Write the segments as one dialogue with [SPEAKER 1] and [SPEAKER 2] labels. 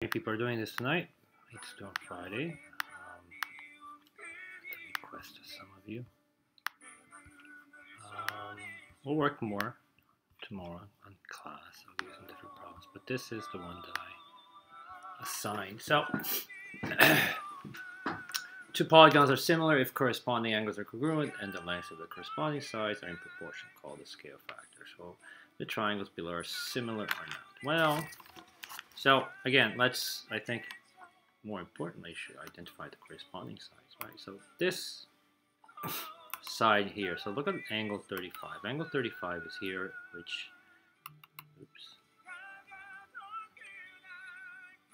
[SPEAKER 1] People are doing this tonight. It's still Friday. The request of some of you. We'll work more tomorrow on class. I'll use some different problems, but this is the one that I assigned. So, two polygons are similar if corresponding angles are congruent and the lengths of the corresponding sides are in proportion, called the scale factor. So the triangles below are similar or not. Well, so again, let's, I think, more importantly, should identify the corresponding sides, right? So this side here, so look at angle 35. Angle 35 is here, which, oops.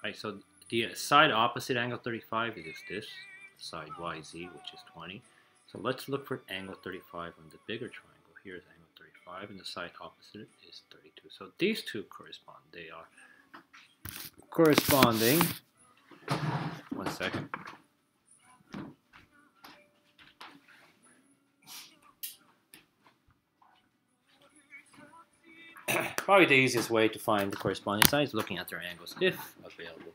[SPEAKER 1] Right, so the side opposite angle 35 is this side YZ, which is 20. So let's look for angle 35 on the bigger triangle. Here's angle 35, and the side opposite is 32. So these two correspond. They are corresponding. 1 second. Probably the easiest way to find the corresponding sides is looking at their angles, if available.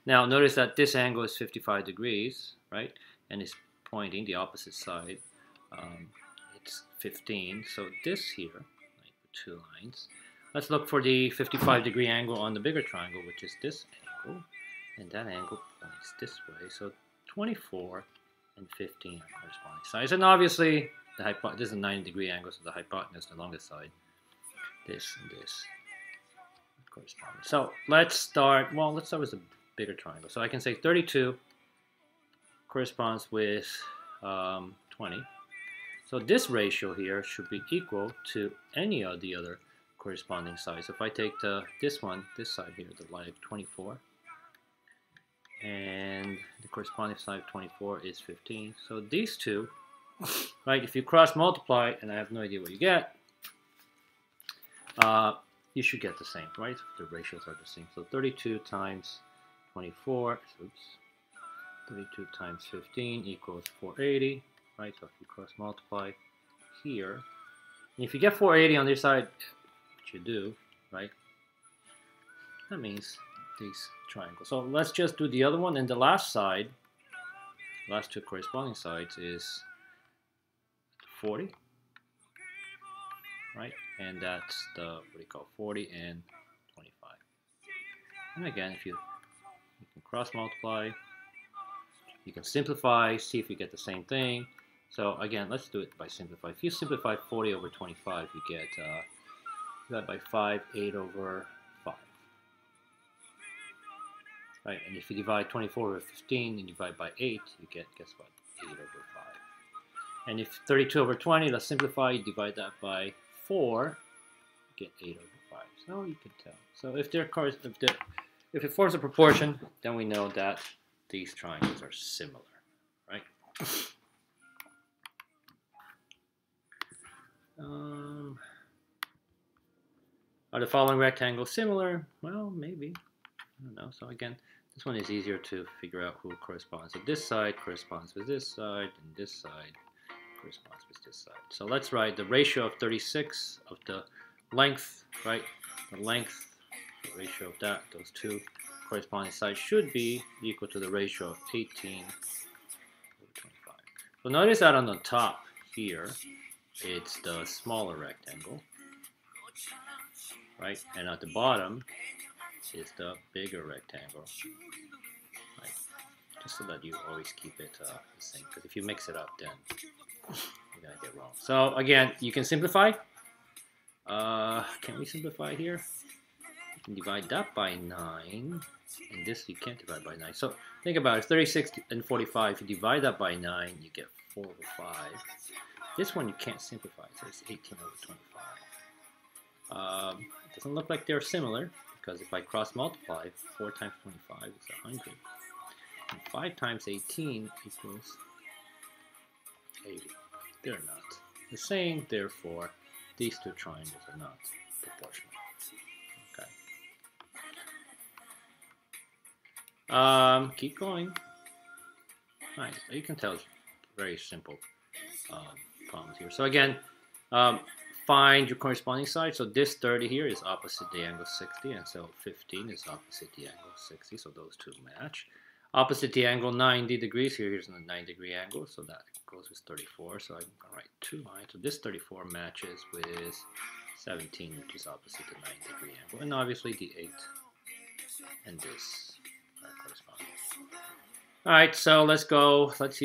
[SPEAKER 1] Now, notice that this angle is 55 degrees, right? And it's pointing the opposite side. It's 15. So this here, like two lines. Let's look for the 55-degree angle on the bigger triangle, which is this angle. And that angle points this way. So 24 and 15 are corresponding sides. And obviously, this is a 90-degree angle, so the hypotenuse, the longest side. This and this correspond. So let's start with the bigger triangle. So I can say 32 corresponds with 20. So this ratio here should be equal to any of the other corresponding sides. So if I take this side here, the line 24, and the corresponding side of 24 is 15. So these two, right, if you cross multiply, and I have no idea what you get, you should get the same, right? The ratios are the same. So 32 times 24, 32 times 15 equals 480, right? So if you cross multiply here, and if you get 480 on this side, which you do, right? That means these triangles. So let's just do the other one, and the last side, last two corresponding sides is 40. Right, and that's the 40 and 25. And again, if you can cross multiply, you can simplify, see if you get the same thing. So again, let's do it by simplify. If you simplify 40 over 25, you get that by 5, 8 over 5. Right, and if you divide 24 over 15 and divide by 8, you get, guess what, 8 over 5. And if 32 over 20, let's simplify, you divide that by 4, get 8 over 5. So you can tell. So if it forms a proportion, then we know that these triangles are similar, right? Are the following rectangles similar? Well, maybe. I don't know. So again, this one is easier to figure out who corresponds. So this side corresponds with this side, and this side corresponds with this side. So let's write the ratio of 36 of the length, right? The length, the ratio of that, those two corresponding sides should be equal to the ratio of 18 over 25. So notice that on the top here, it's the smaller rectangle, right? And at the bottom is the bigger rectangle, right? Just so that you always keep it the same, because if you mix it up, then you're going to get wrong. So again, you can simplify. Can we simplify here? You can divide that by 9, and this you can't divide by 9. So think about it, 36 and 45, if you divide that by 9, you get 4 over 5. This one you can't simplify, so it's 18 over 25. It doesn't look like they're similar, because if I cross multiply, 4 times 25 is 100. And 5 times 18 equals 80. They're not the same, therefore these two triangles are not proportional. Okay. Keep going. Nice. You can tell it's very simple problems here. So again, find your corresponding side. So this 30 here is opposite the angle 60, and so 15 is opposite the angle 60, so those two match. Opposite the angle 90 degrees, here's a 90-degree angle, so that goes with 34, so I'm going to write 2 lines. So this 34 matches with 17, which is opposite the 90-degree angle, and obviously the 8 and this are corresponding. Alright, so let's go, let's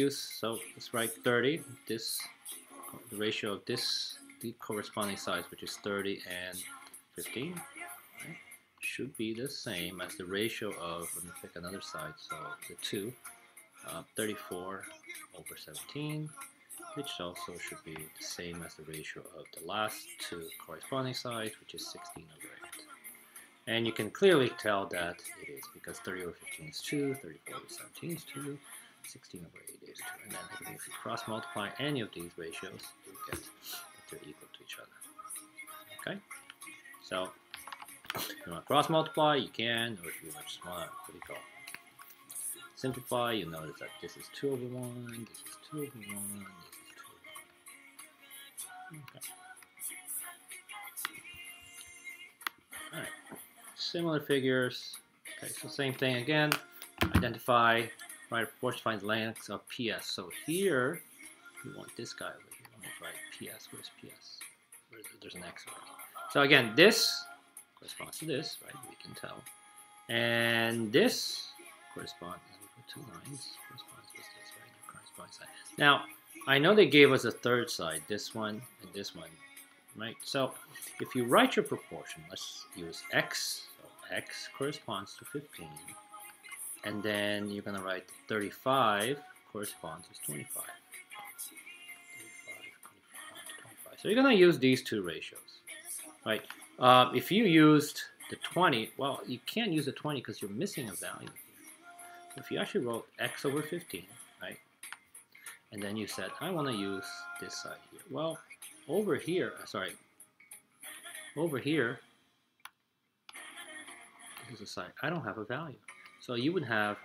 [SPEAKER 1] write 30, the ratio of this, the corresponding sides, which is 30 and 15, right, should be the same as the ratio of, let me pick another side, so the 2, 34 over 17, which also should be the same as the ratio of the last two corresponding sides, which is 16 over 8. And you can clearly tell that it is, because 30 over 15 is 2, 34 over 17 is 2, 16 over 8 is 2. And then if you cross multiply any of these ratios, you get that they're equal to each other. Okay? So, if you want to cross multiply, you can, or if you just want to simplify, you notice that this is 2 over 1, this is 2 over 1, this is 2 over 1. Okay. Alright. Similar figures. Okay, so same thing again. Identify, write a proportion, find the length of PS. So here, we want this guy over here. Let me write PS. Where's PS? There's an X already. So again, this corresponds to this, right? We can tell. And this corresponds, we put 2 lines, corresponds to this, right? The corresponding side. Now, I know they gave us a third side, this one and this one, right? So if you write your proportion, let's use X. So X corresponds to 15. And then you're going to write 35 corresponds to 25. 35, 25. So you're going to use these two ratios, right? If you used the 20, well, you can't use the 20 because you're missing a value here. So if you actually wrote X over 15, right? And then you said, I want to use this side here. Well, over here, this is a side. I don't have a value. So you would have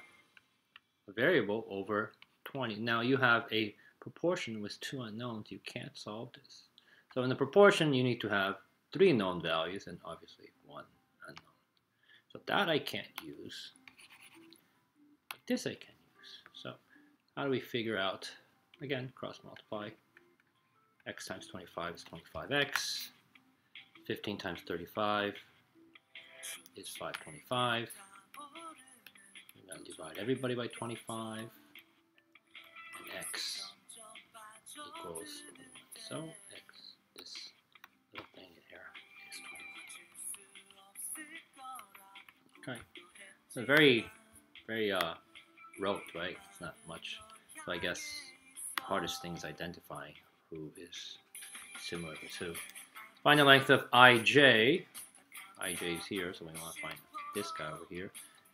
[SPEAKER 1] a variable over 20. Now you have a proportion with 2 unknowns. You can't solve this. So in the proportion, you need to have 3 known values and obviously 1 unknown. So that I can't use. But this I can use. So how do we figure out? Again, cross multiply. X times 25 is 25x. 15 times 35 is 525. We're going to divide everybody by 25. And x equals 21. So x, this little thing here, is 21. Okay. So very, very rote, right? It's not much. So I guess the hardest thing is identifying who is similar to. Find the length of ij. Ij is here, so we want to find this guy over here.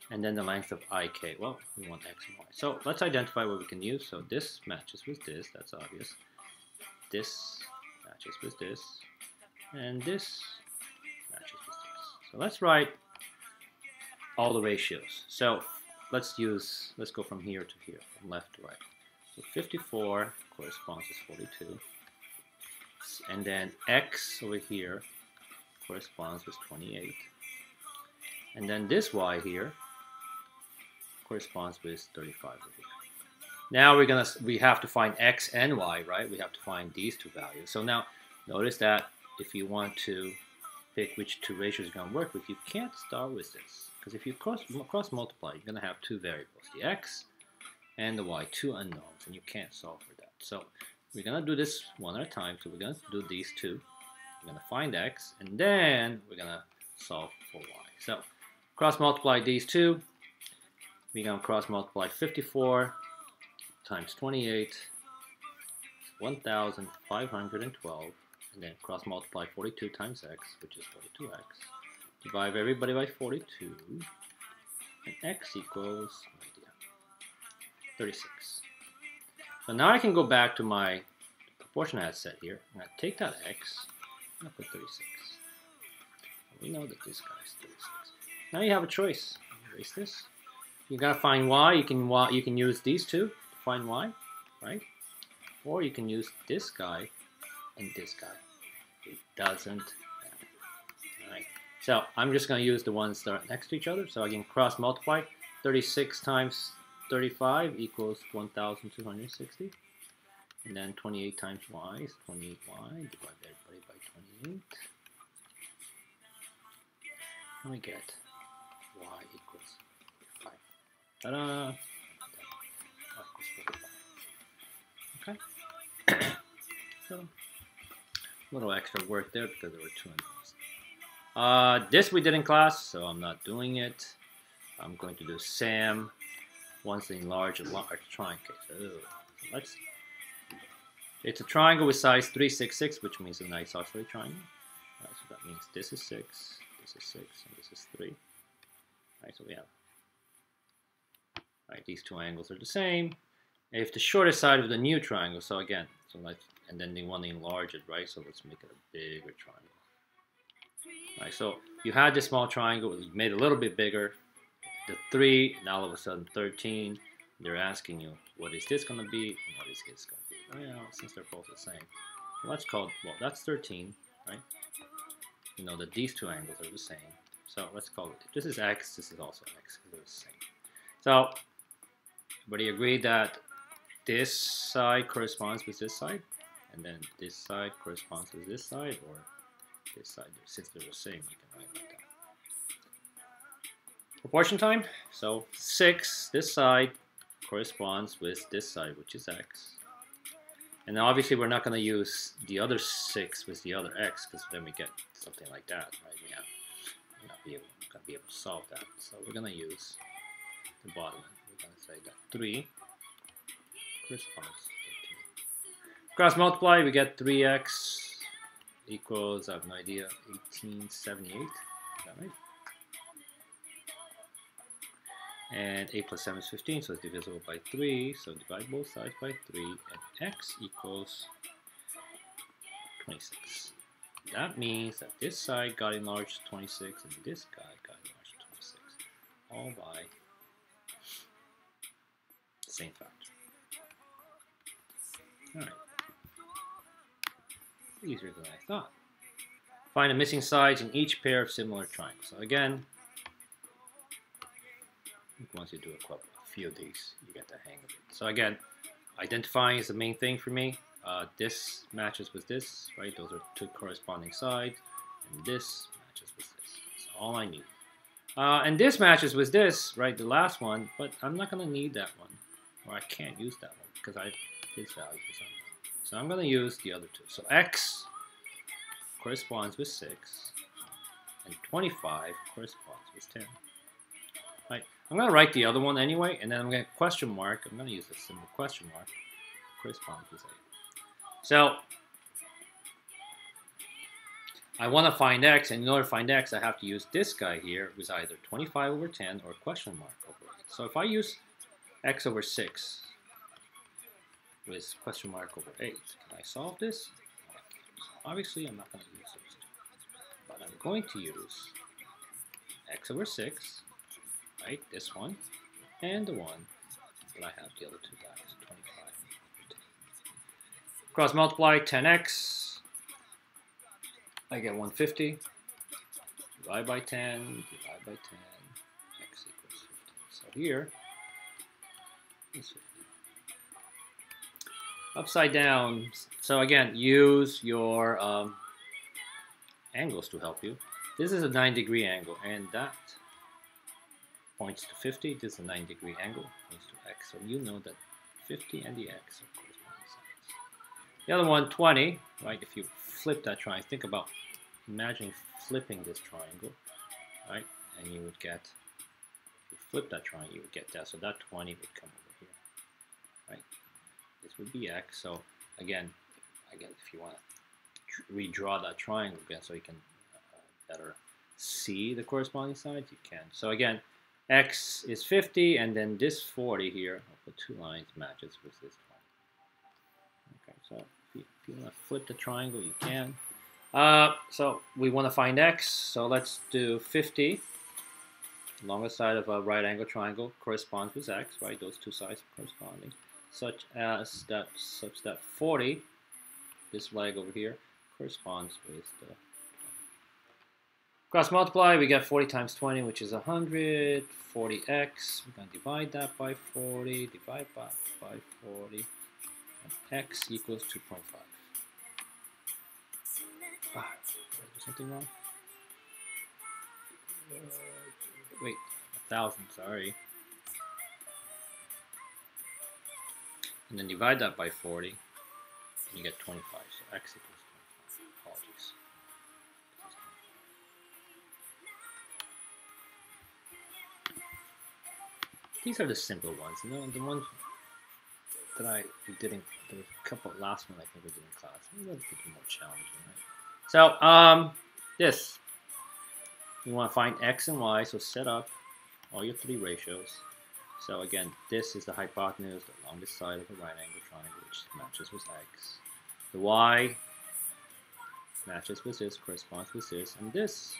[SPEAKER 1] And then the length of ik. Well, we want x and y. So let's identify what we can use. So this matches with this. That's obvious. This matches with this. And this matches with this. So let's write all the ratios. So let's go from here to here, from left to right. So 54 corresponds to 42. And then x over here corresponds with 28. And then this y here corresponds with 35 over here. Now we have to find x and y, right? We have to find these two values. So now notice that if you want to pick which two ratios are going to work with, you can't start with this. Because if you cross multiply, you're going to have two variables, the x and the y, two unknowns, and you can't solve for that. So we're going to do this one at a time. So we're going to do these two. We're going to find x, and then we're going to solve for y. So cross multiply these two. We're going to cross multiply 54 times 28, 1,512, and then cross multiply 42 times x, which is 42x. Divide everybody by 42, and x equals 36. So now I can go back to my proportion I had set here. I'm going to take that x, and I'll put 36. We know that this guy is 36. Now you have a choice. Erase this. You got to find y. You can use these two to find y, right? Or you can use this guy and this guy. It doesn't. All right. So I'm just going to use the ones that are next to each other. So again, cross multiply. 36 times 35 equals 1,260. And then 28 times y is 28y. Divide everybody by 28. And we get y equals 5. Ta-da! Okay. So a little extra work there because there were two unknowns. This we did in class, so I'm not doing it. I'm going to do SAM once the enlarged triangle. So it's a triangle with size 3, 6, 6, which means an isosceles triangle. So that means this is 6, this is 6, and this is 3. So we have these two angles are the same. If the shortest side of the new triangle, so again, and then they want to enlarge it, right? So let's make it a bigger triangle. So you had this small triangle, you made it a little bit bigger. The 3, now all of a sudden 13. They're asking you, what is this going to be, and what is this going to be? Well, since they're both the same, let's call it, well, that's 13, right? You know that these two angles are the same. So let's call it, this is x, this is also x, because they're the same. So, everybody agreed that this side corresponds with this side, and then this side corresponds with this side, or this side, since they're the same, you can write it like that. Proportion time, so 6, this side corresponds with this side, which is x. And now obviously we're not going to use the other 6 with the other x, because then we get something like that, right? We're not going to be able to solve that. So we're going to use the bottom end. We're going to say that 3 corresponds to 13. Cross multiply, we get 3x equals, I have no idea, 1878. Is that right? And 8 plus 7 is 15, so it's divisible by 3. So divide both sides by 3, and x equals 26. That means that this side got enlarged to 26, and this guy got enlarged to 26. All by the same factor. Alright. Easier than I thought. Find the missing sides in each pair of similar triangles. So again, once you do a few of these, you get the hang of it. So again, identifying is the main thing for me. This matches with this, right? Those are two corresponding sides, and this matches with this. That's all I need. And this matches with this, right? The last one, but I'm not going to need that one, or I can't use that one because this value is unknown. So I'm going to use the other two. So x corresponds with 6, and 25 corresponds with 10. Right. I'm going to write the other one anyway, and then I'm going to question mark. I'm going to use a symbol question mark. Corresponds with 8. So I want to find x, and in order to find x, I have to use this guy here, which is either 25 over 10 or question mark over 8. So if I use x over 6 with question mark over 8, can I solve this? Obviously, I'm not going to use those two, but I'm going to use x over 6, right, this one, and the one that I have the other two guys, 25 over 10. Cross multiply 10x, I get 150, divide by 10, divide by 10, x equals 50. So here is 50. Upside down, so again, use your angles to help you. This is a 9-degree angle, and that points to 50. This is a 9-degree angle, points to x. So you know that 50 and the x are corresponding sides. The other one, 20, right? If you flip that triangle, think about, imagine flipping this triangle, right? And you would get, if you flip that triangle, you would get that. So that 20 would come over here, right? This would be x. So again, if you want to redraw that triangle again, so you can better see the corresponding sides, you can. So again, x is 50, and then this 40 here, I'll put two lines, matches with this 20. Okay, so if you want to flip the triangle, you can. So we want to find x, so let's do 50. Longest side of a right angle triangle corresponds with x, right? Those two sides are corresponding. Such that 40, this leg over here, corresponds with the cross multiply. We get 40 times 20, which is 100. 40x. We're going to divide that by 40. Divide by 40. And x equals 2.5. Ah, did I do something wrong? Wait, 1,000. Sorry. And then divide that by 40, and you get 25. So x equals 25. Apologies. These are the simple ones. You know, the ones that we did in, there was a couple last one I think we did in class. Maybe that's a bit more challenging, right? So this, you want to find x and y. So set up all your three ratios. So again, this is the hypotenuse, the longest side of the right angle triangle, which matches with x. The y matches with this, corresponds with this, and this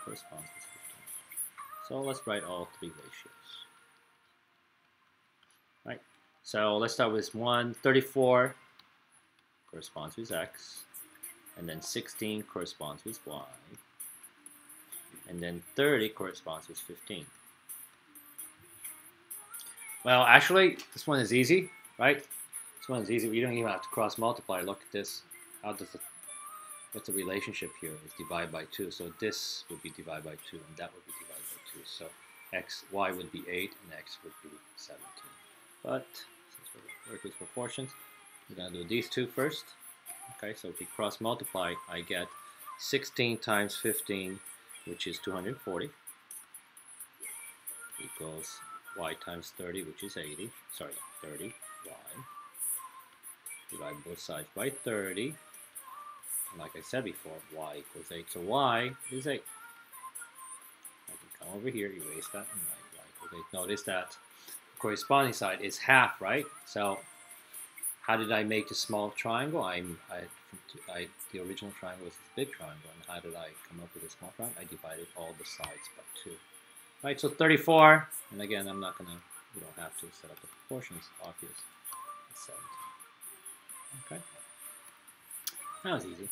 [SPEAKER 1] corresponds with 15. So let's write all three ratios. Right. So let's start with 1. 34 corresponds with x, and then 16 corresponds with y, and then 30 corresponds with 15. Well, actually, this one is easy, right? This one is easy. We don't even have to cross multiply. Look at this. How does it? What's the relationship here? It's divide by 2. So this would be divided by 2, and that would be divided by 2. So y would be 8, and x would be 17. But since we're working with proportions, we're going to do these two first. Okay, so if we cross multiply, I get 16 times 15, which is 240, equals y times 30, which is 80. Sorry, 30 y. Divide both sides by 30. And like I said before, y equals 8. So y is 8. I can come over here, erase that, and write y equals 8. Notice that the corresponding side is half, right? So how did I make the small triangle? The original triangle was this big triangle, and how did I come up with a small triangle? I divided all the sides by 2. Right, so 34, and again, I'm not gonna, you don't have to set up the proportions, obvious. It's 17. Okay, that was easy.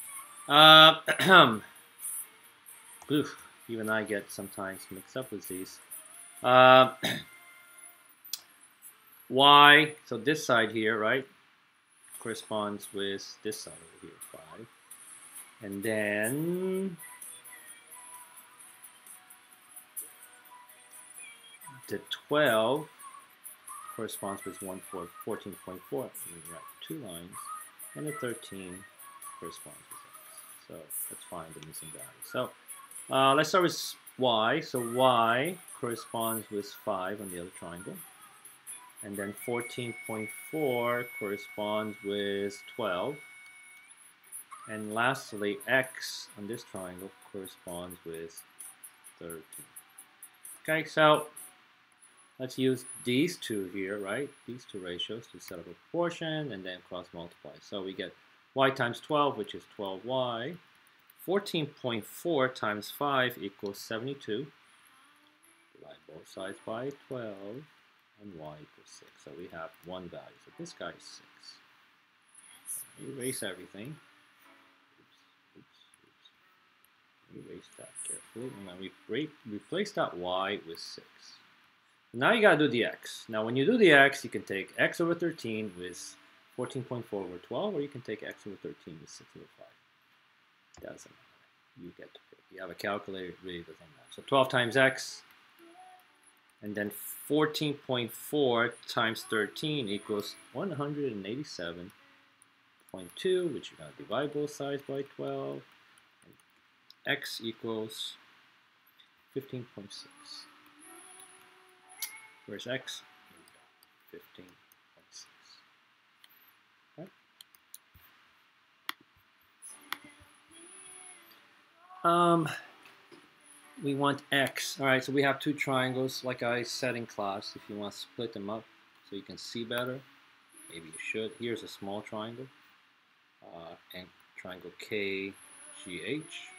[SPEAKER 1] Oof, even I get sometimes mixed up with these. Y, so this side here, right, corresponds with this side over here, 5. And then the 12 corresponds with 14.4. We write 2 lines, and the 13 corresponds with x. So let's find the missing value. So let's start with y. So y corresponds with 5 on the other triangle, and then 14.4 corresponds with 12. And lastly, x on this triangle corresponds with 13. Okay, so let's use these two here, right? These two ratios to set up a proportion and then cross multiply. So we get y times 12, which is 12y. 14.4 times 5 equals 72. Divide both sides by 12, and y equals 6. So we have one value. So this guy is 6. Erase everything. Erase that carefully, and then we replace that y with 6. Now you gotta do the x. Now when you do the x, you can take x over 13 with 14.4 over 12, or you can take x over 13 with 6 over 5. Doesn't matter. You get to pick. You have a calculator, it really doesn't matter. So 12 times x, and then 14.4 times 13 equals 187.2, which you're gonna divide both sides by 12. X equals 15.6. Where's x? 15.6. Right. We want x. All right, so we have two triangles, like I said in class. If you want to split them up so you can see better, maybe you should. Here's a small triangle, and triangle KGH.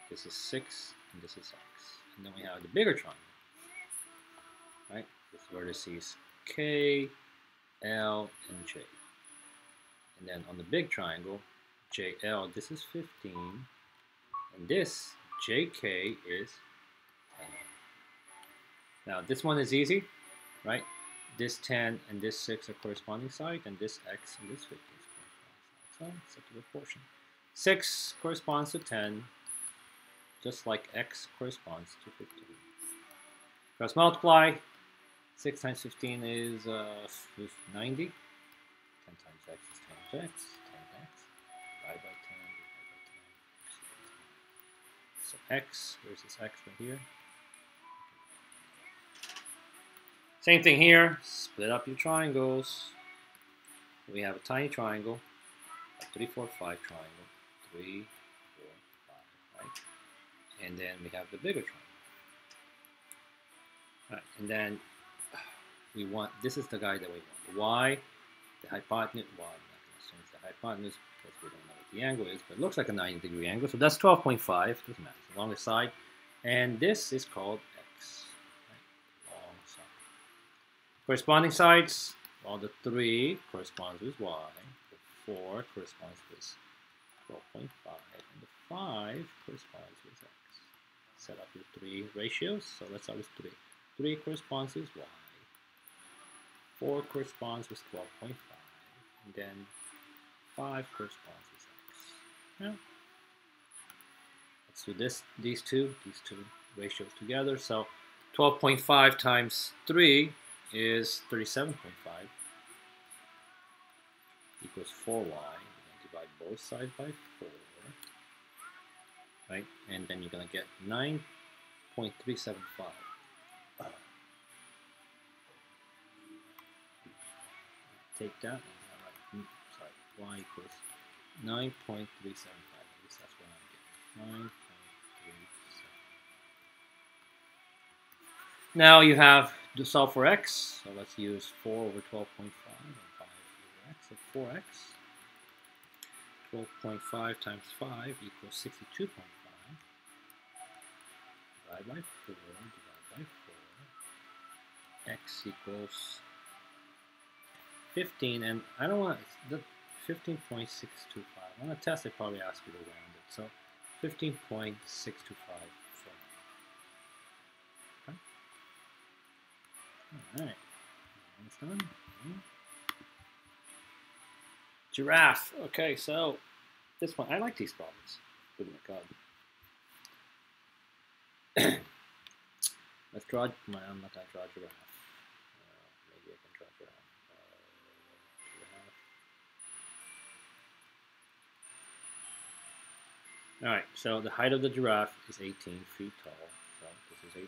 [SPEAKER 1] This is 6, and this is x. And then we have the bigger triangle, right? With vertices K, L, and J. And then on the big triangle, JL, this is 15, and this JK is 10. Now this one is easy, right? This 10 and this 6 are corresponding side, and this X and this 15 is corresponding side. So set to proportion. 6 corresponds to 10, just like X corresponds to 15. Cross multiply. 6 times 15 is 90. 10 times X is 10 times X. 10 X. Divide by 10. So X, where's this X right here? Same thing here. Split up your triangles. We have a tiny triangle, a 3, 4, 5 triangle. 3, 4, 5, right? And then we have the bigger triangle. All right, and then we want, this is the guy that we want. Y, the hypotenuse, well, I'm not going to assume it's the hypotenuse because we don't know what the angle is, but it looks like a 90-degree angle, so that's 12.5, doesn't matter, it's the longest side. And this is called X, right? Long side. Corresponding sides, well, the 3 corresponds with Y, the 4 corresponds with 12.5, and the 5 corresponds with X. Set up your 3 ratios, so let's start with 3. 3 corresponds with Y. 4 corresponds with 12.5, and then 5 corresponds with X. Yeah. Let's do these two ratios together. So 12.5 times 3 is 37.5 equals 4Y. We're going to divide both sides by 4, right? And then you're going to get 9.375. Take that, sorry, Y equals 9.375, at least that's what I'm getting, 9.37. Now you have to solve for X, so let's use 4 over 12.5 and 5 over X, so 4X, 12.5 times 5 equals 62.5, divide by 4, divide by 4, X equals 15, and I don't want the 15.625. On a test, they probably ask you to round it. So 15.625 for now. Okay. All right. Almost done. Giraffe. Okay, so this one, I like these problems. Oh my God. Let's draw. I'm not gonna draw a giraffe. Maybe I can draw a giraffe. Alright, so the height of the giraffe is 18 feet tall. So this is 18.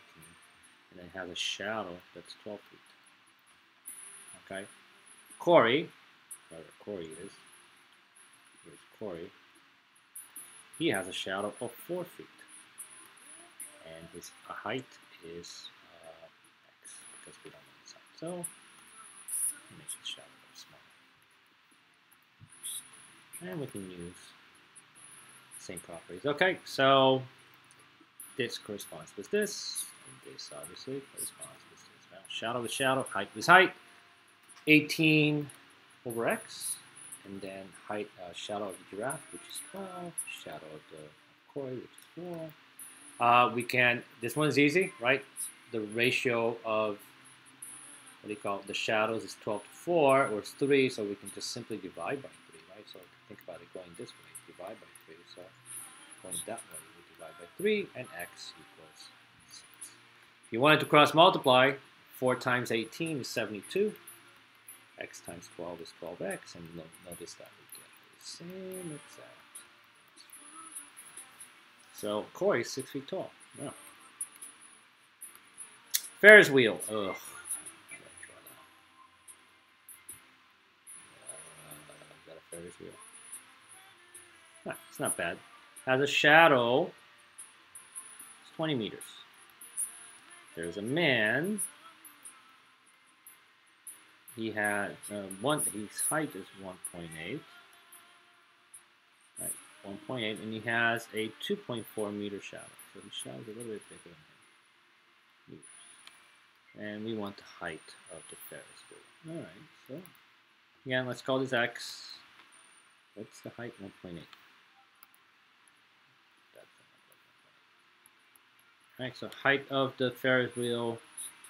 [SPEAKER 1] And then it has a shadow that's 12 feet. Okay? Corey, wherever Corey is, here's Corey. He has a shadow of 4 feet. And his height is X, because we don't know the side. So, make his shadow a little smaller. And we can use same properties. Okay, so this corresponds with this, and this obviously corresponds with this. Now, shadow with shadow, height with height, 18 over X, and then height, shadow of the giraffe, which is 12, shadow of the Corey, which is 4. We can, this one is easy, right? The ratio of, what do you call it, the shadows is 12 to 4, or it's 3, so we can just simply divide by 3, right? So think about it going this way, divide by 3, so going that way, we divide by 3, and X equals 6. If you wanted to cross multiply, 4 times 18 is 72, X times 12 is 12X, and notice that we get the same exact. So Corey is 6 feet tall. Yeah. Ferris wheel. Ugh. Got a Ferris wheel. It's not bad. Has a shadow. It's 20 meters. There's a man. He had his height is 1.8. Right, 1.8, and he has a 2.4 meter shadow. So his shadow is a little bit bigger than him. And we want the height of the Ferris wheel. All right, so again, let's call this X. What's the height? 1.8. Alright, so height of the Ferris wheel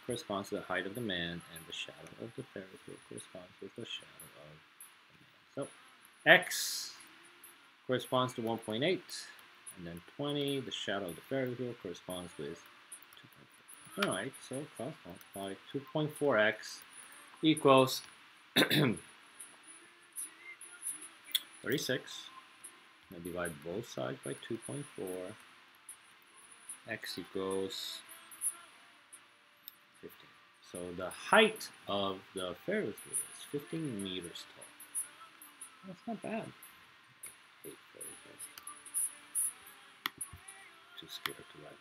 [SPEAKER 1] corresponds to the height of the man, and the shadow of the Ferris wheel corresponds with the shadow of the man. So x corresponds to 1.8, and then 20, the shadow of the Ferris wheel corresponds with 2.4. Alright, so cross multiply 2.4x equals 36. Now divide both sides by 2.4. X equals 15. So the height of the Ferris wheel is 15 meters tall. That's not bad. I hate Ferris wheels. Too scared to ride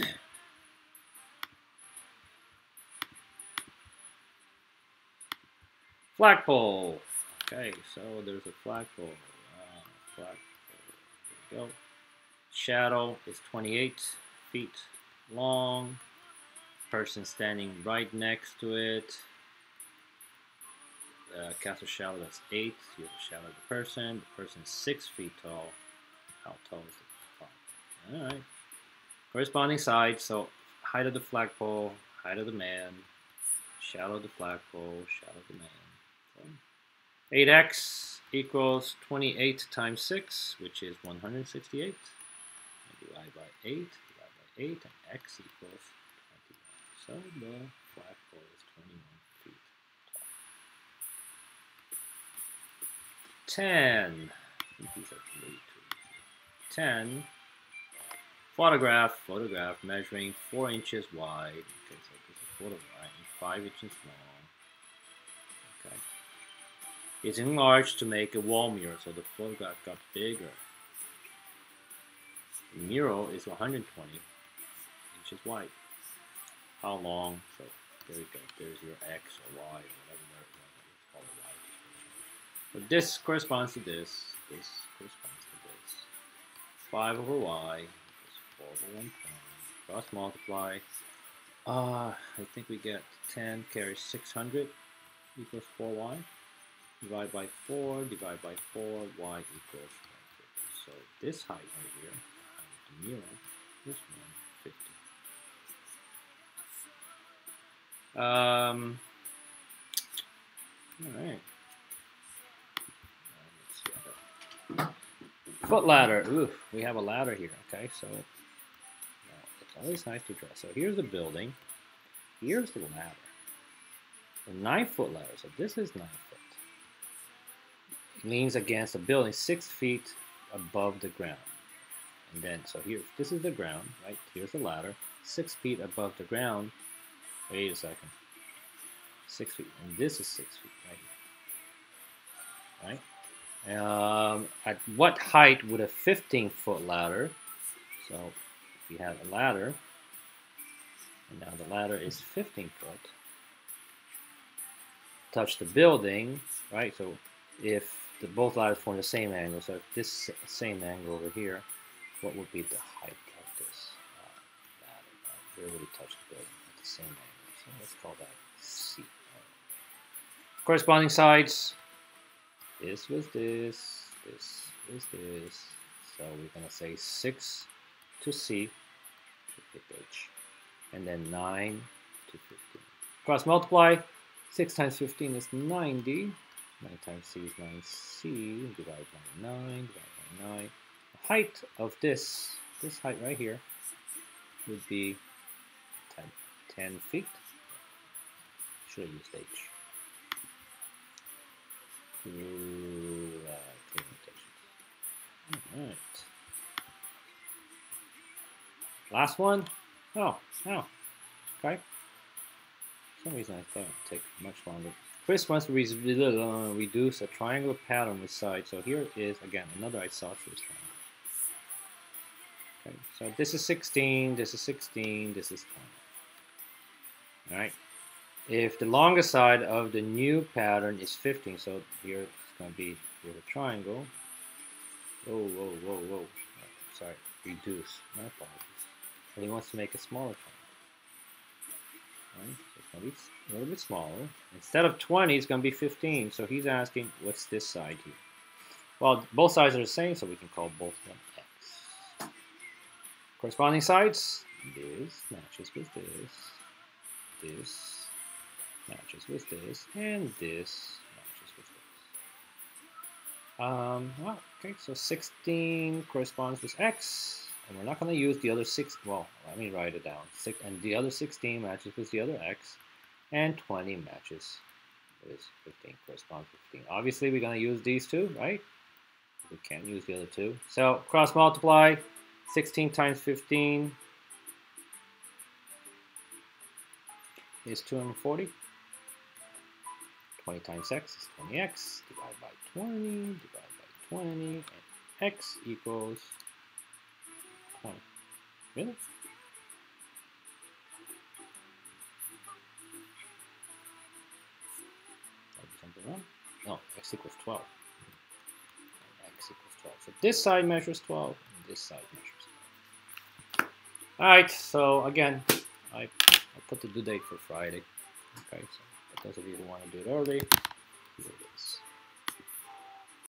[SPEAKER 1] one. Flagpole. Okay, so there's a flagpole. Flagpole. There we go. Shadow is 28 feet long. Person standing right next to it. Cast a shadow that's 8. You have the shadow of the person. The person's 6 feet tall. How tall is the flagpole? Alright. Corresponding sides. So height of the flagpole, height of the man, shadow of the flagpole, shadow of the man. So 8x equals 28 times 6, which is 168. Divide by 8, divide by 8, and x equals 21. So the flagpole is 21 feet tall. 10. I think these are way too easy. 10. Photograph measuring 4 inches wide. Okay, so this is photograph and 5 inches long. Okay. It's enlarged to make a wall mirror, so the photograph got bigger. The mural is 120 inches wide. How long? So there you go. There's your x or y or whatever it's called y. So this corresponds to this. This corresponds to this. 5 over y equals 4 over 120. Cross multiply. I think we get 10 carries 600 equals 4y. Divide by 4, divide by 4, y equals 150. So this height right here, the mural, is 150. All right. Let's see. Foot ladder. Ooh, we have a ladder here. Okay, so it's always nice to draw. So here's the building. Here's the ladder. A 9-foot ladder. So this is 9 foot. Leans against a building 6 feet above the ground. And then, so here, this is the ground, right? Here's the ladder, 6 feet above the ground. Wait a second. 6 feet, and this is 6 feet, right? Right? At what height would a 15-foot ladder? So, if you have a ladder, and now the ladder is 15 foot, touch the building, right? So, if both ladders form the same angle, so if this same angle over here, what would be the height of this ladder? Where would it touch the building at the same angle? So let's call that C. Corresponding sides. This was this. This is this. So we're going to say 6 to C, to H, and then 9 to 15. Cross multiply. 6 times 15 is 90. 9 times C is 9C. Divide by 9. Divide by 9. Height of this height right here would be 10 feet. Should have used H. Alright. Last one. Oh. Okay. For some reason I thought it would take much longer. Chris wants to reduce a triangular pattern with sides. So here is, again, another isosceles triangle. Okay, so this is 16, this is 16, this is 20. Alright. If the longest side of the new pattern is 15, so here it's going to be with a triangle. Whoa. Oh, sorry, reduce. My apologies. And he wants to make a smaller triangle. Right? So going to be a little bit smaller. Instead of 20, it's going to be 15. So he's asking, what's this side here? Well, both sides are the same, so we can call both of them x. Corresponding sides, this matches with this. This matches with this, and this matches with this. Well, okay, so 16 corresponds with x. And we're not going to use the other 6. Well, let me write it down. And the other 16 matches with the other x. And 20 matches with 15, corresponds with 15. Obviously, we're going to use these two, right? We can't use the other two. So cross multiply. 16 times 15 is 240. 20 times x is 20x. Divide by 20. Divide by 20. And x equals 20. Really? Something wrong? No, x equals 12. And x equals 12. So this side measures 12, and this side measures 12. Alright, so again, I put the due date for Friday. Okay, so for those of you who want to do it early, here it is.